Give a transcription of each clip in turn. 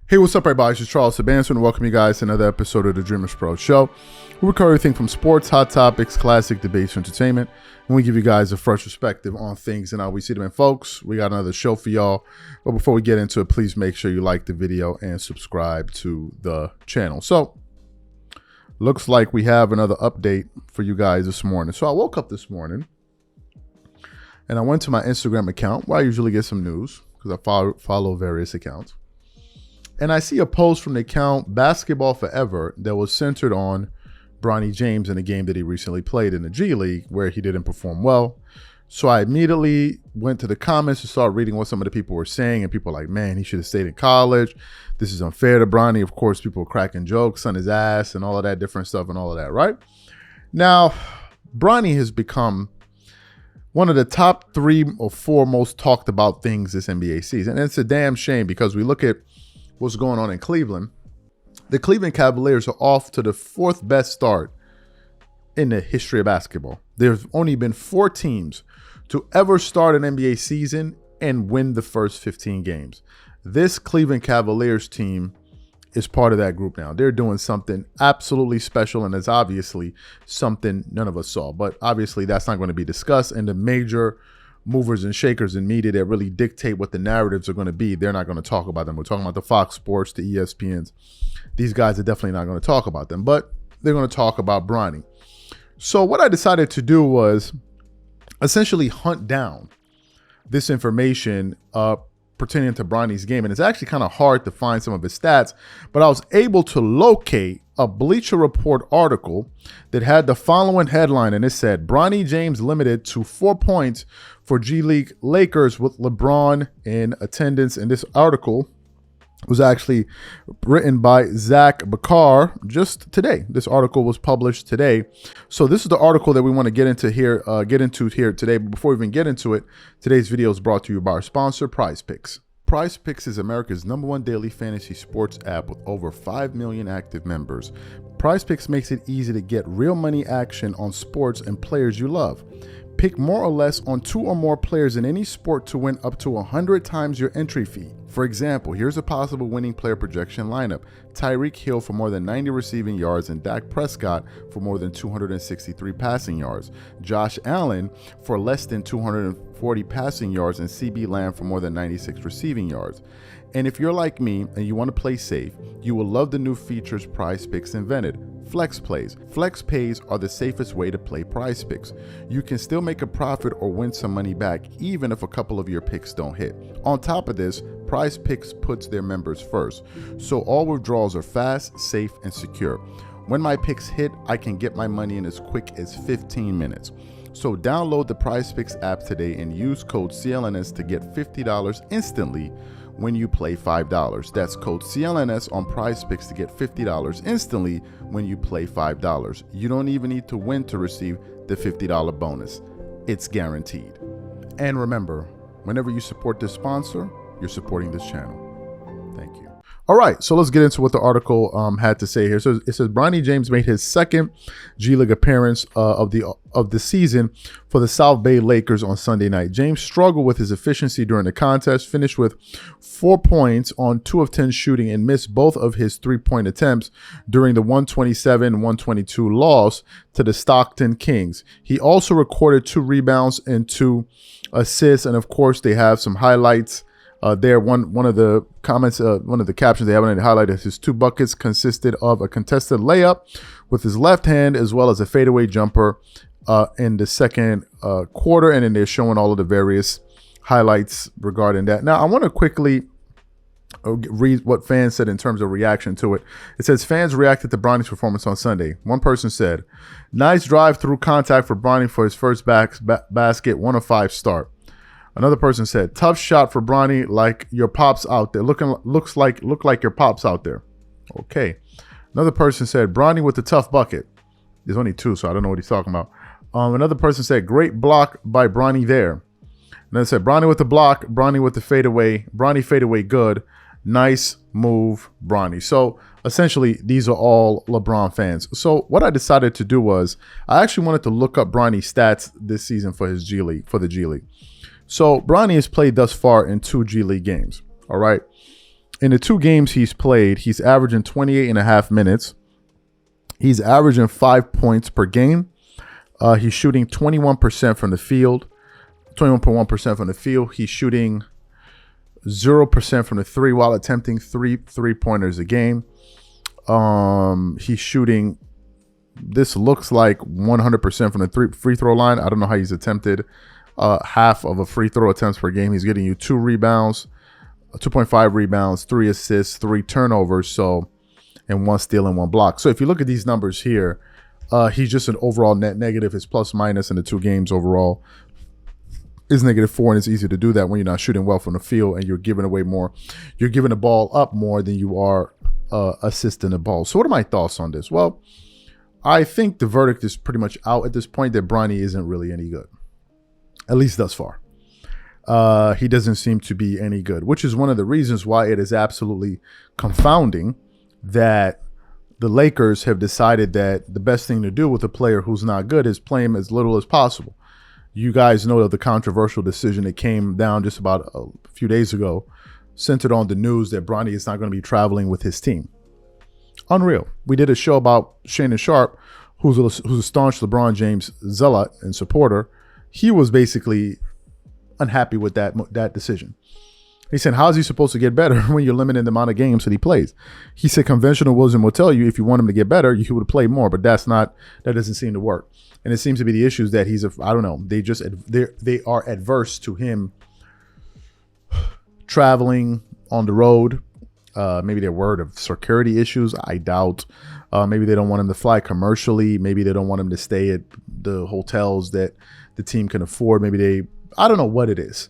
Hey, what's up, everybody? It's Charles Sabanson, and welcome you guys to another episode of the DREAMERSPRO show. We cover everything from sports, hot topics, classic debates, entertainment, and we give you guys a fresh perspective on things and how we see them. And folks, we got another show for y'all. But before we get into it, please make sure you like the video and subscribe to the channel. So, looks like we have another update for you guys this morning. So I woke up this morning and I went to my Instagram account where I usually get some news because I follow various accounts. And I see a post from the account Basketball Forever that was centered on Bronny James in a game that he recently played in the G League where he didn't perform well. So I immediately went to the comments to start reading what some of the people were saying. And people were like, man, he should have stayed in college. This is unfair to Bronny. Of course, people were cracking jokes on his ass and all of that different stuff and all of that, right? Now, Bronny has become one of the top 3 or 4 most talked about things this NBA season. And it's a damn shame because we look at what's going on in Cleveland. The Cleveland Cavaliers are off to the 4th best start in the history of basketball. There's only been 4 teams to ever start an NBA season and win the first 15 games. This Cleveland Cavaliers team is part of that group now. They're doing something absolutely special, and it's obviously something none of us saw. But obviously that's not going to be discussed, and the major movers and shakers in media that really dictate what the narratives are going to be, they're not going to talk about them. We're talking about the Fox Sports, the ESPNs. These guys are definitely not going to talk about them, but they're going to talk about Bronny. So what I decided to do was essentially hunt down this information pertaining to Bronny's game. And it's actually kind of hard to find some of his stats, but I was able to locate a Bleacher Report article that had the following headline, and it said, Bronny James limited to 4 points for G League Lakers with LeBron in attendance. And this article was actually written by Zach Bakar just today. This article was published today. So this is the article that we want to get into here today. But before we even get into it, today's video is brought to you by our sponsor, Prize Picks. Prize Picks is America's #1 daily fantasy sports app with over 5 million active members. Prize Picks makes it easy to get real money action on sports and players you love. Pick more or less on 2 or more players in any sport to win up to 100 times your entry fee. For example, here's a possible winning player projection lineup. Tyreek Hill for more than 90 receiving yards and Dak Prescott for more than 263 passing yards. Josh Allen for less than 240 passing yards and CB Lamb for more than 96 receiving yards. And if you're like me and you want to play safe, you will love the new features Prize Picks invented. Flex Plays. Flex Pays are the safest way to play Prize Picks. You can still make a profit or win some money back even if a couple of your picks don't hit. On top of this, Prize Picks puts their members first, so all withdrawals are fast, safe, and secure. When my picks hit, I can get my money in as quick as 15 minutes. So download the Prize Picks app today and use code CLNS to get $50 instantly when you play $5. That's code CLNS on Prize Picks to get $50 instantly when you play $5. You don't even need to win to receive the $50 bonus. It's guaranteed. And remember, whenever you support this sponsor, you're supporting this channel. Thank you. All right, so let's get into what the article had to say here. So it says Bronny James made his 2nd G League appearance of the season for the South Bay Lakers on Sunday night. James struggled with his efficiency during the contest, finished with 4 points on 2 of 10 shooting and missed both of his 3-point attempts during the 127-122 loss to the Stockton Kings. He also recorded 2 rebounds and 2 assists, and of course they have some highlights there. One of the comments, one of the captions they have on it highlighted his 2 buckets consisted of a contested layup with his left hand as well as a fadeaway jumper in the second quarter, and then they're showing all of the various highlights regarding that. Now I want to quickly read what fans said in terms of reaction to it. It says fans reacted to Bronny's performance on Sunday. One person said, "Nice drive through contact for Bronny for his first basket, 1 of 5 start." Another person said, "Tough shot for Bronny, like your pops out there. Look like your pops out there." Okay. Another person said, "Bronny with the tough bucket." There's only 2, so I don't know what he's talking about. Another person said, "Great block by Bronny there." And then it said, "Bronny with the block, Bronny with the fadeaway, Bronny fadeaway good. Nice move, Bronny." So essentially, these are all LeBron fans. So what I decided to do was I actually wanted to look up Bronny's stats this season for the G League. So Bronny has played thus far in 2 G League games. All right. In the 2 games he's played, he's averaging 28.5 minutes. He's averaging 5 points per game. He's shooting 21% from the field, 21.1% from the field. He's shooting 0% from the 3 while attempting 3 3-pointers a game. He's shooting, this looks like 100% from the free throw line. I don't know how he's attempted half of a free throw attempts per game. He's getting you 2 rebounds, 2.5 rebounds, 3 assists, 3 turnovers, so, and 1 steal and 1 block. So if you look at these numbers here, he's just an overall net negative. His plus minus in the 2 games overall is -4, and it's easy to do that when you're not shooting well from the field and you're giving away more. You're giving the ball up more than you are assisting the ball. So what are my thoughts on this? Well, I think the verdict is pretty much out at this point that Bronny isn't really any good, at least thus far. He doesn't seem to be any good, which is one of the reasons why it is absolutely confounding that the Lakers have decided that the best thing to do with a player who's not good is play him as little as possible. You guys know of the controversial decision that came down just about a few days ago, centered on the news that Bronny is not going to be traveling with his team. Unreal. We did a show about Shannon Sharp, who's a staunch LeBron James zealot and supporter. He was basically unhappy with that decision. He said, how is he supposed to get better when you're limiting the amount of games that he plays? He said conventional wisdom will tell you if you want him to get better, you would play more, but that doesn't seem to work. And it seems to be the issues that I don't know, they are adverse to him traveling on the road. Maybe they're worried of security issues. I doubt. Maybe they don't want him to fly commercially. Maybe they don't want him to stay at the hotels that the team can afford. I don't know what it is.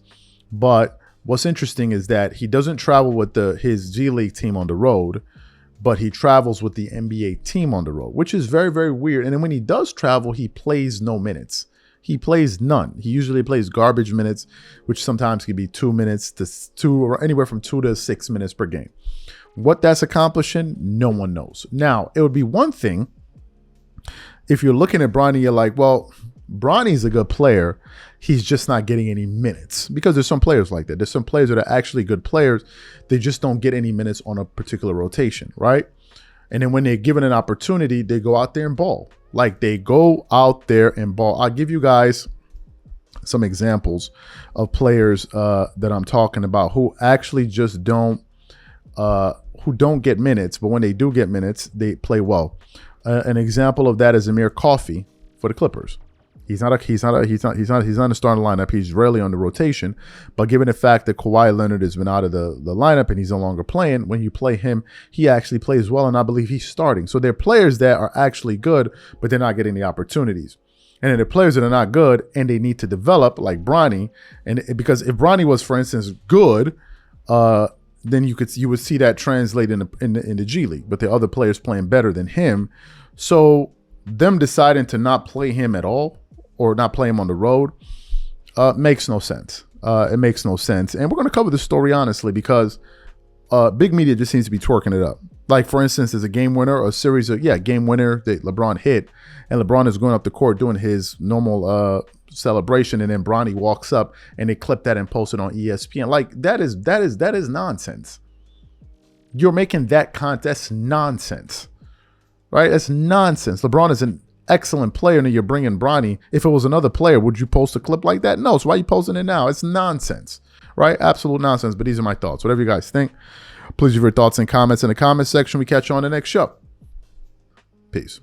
But what's interesting is that he doesn't travel with his G League team on the road, but he travels with the NBA team on the road, which is very, very weird. And then when he does travel, he plays no minutes. He plays none. He usually plays garbage minutes, which sometimes can be 2 minutes or anywhere from 2 to 6 minutes per game. What that's accomplishing, no one knows. Now, it would be one thing if you're looking at Bronny, you're like, well, Bronny's a good player. He's just not getting any minutes, because there's some players like that. There's some players that are actually good players. They just don't get any minutes on a particular rotation, right? And then when they're given an opportunity, they go out there and ball. Like, they go out there and ball. I'll give you guys some examples of players that I'm talking about who actually just don't get minutes, but when they do get minutes, they play well. An example of that is Amir Coffey for the Clippers. He's not a starting lineup. He's rarely on the rotation, but given the fact that Kawhi Leonard has been out of the lineup and he's no longer playing, when you play him, he actually plays well, and I believe he's starting. So they're players that are actually good, but they're not getting the opportunities. And then the players that are not good and they need to develop, like Bronny, and because if Bronny was, for instance, good, then you would see that translate in the G League, but the other players playing better than him. So them deciding to not play him at all, or not play him on the road, makes no sense. It makes no sense. And we're going to cover this story honestly, because big media just seems to be twerking it up. Like, for instance, there's a game winner, or a series of, game winner that LeBron hit, and LeBron is going up the court doing his normal celebration, and then Bronny walks up and they clip that and post it on ESPN. Like, that is nonsense. You're making that that's nonsense, right? That's nonsense. LeBron is an excellent player, and you're bringing Bronny. If it was another player, would you post a clip like that? No. So why are you posting it now? It's nonsense, right? Absolute nonsense. But these are my thoughts. Whatever you guys think, please leave your thoughts and comments in the comment section. We catch you on the next show. Peace.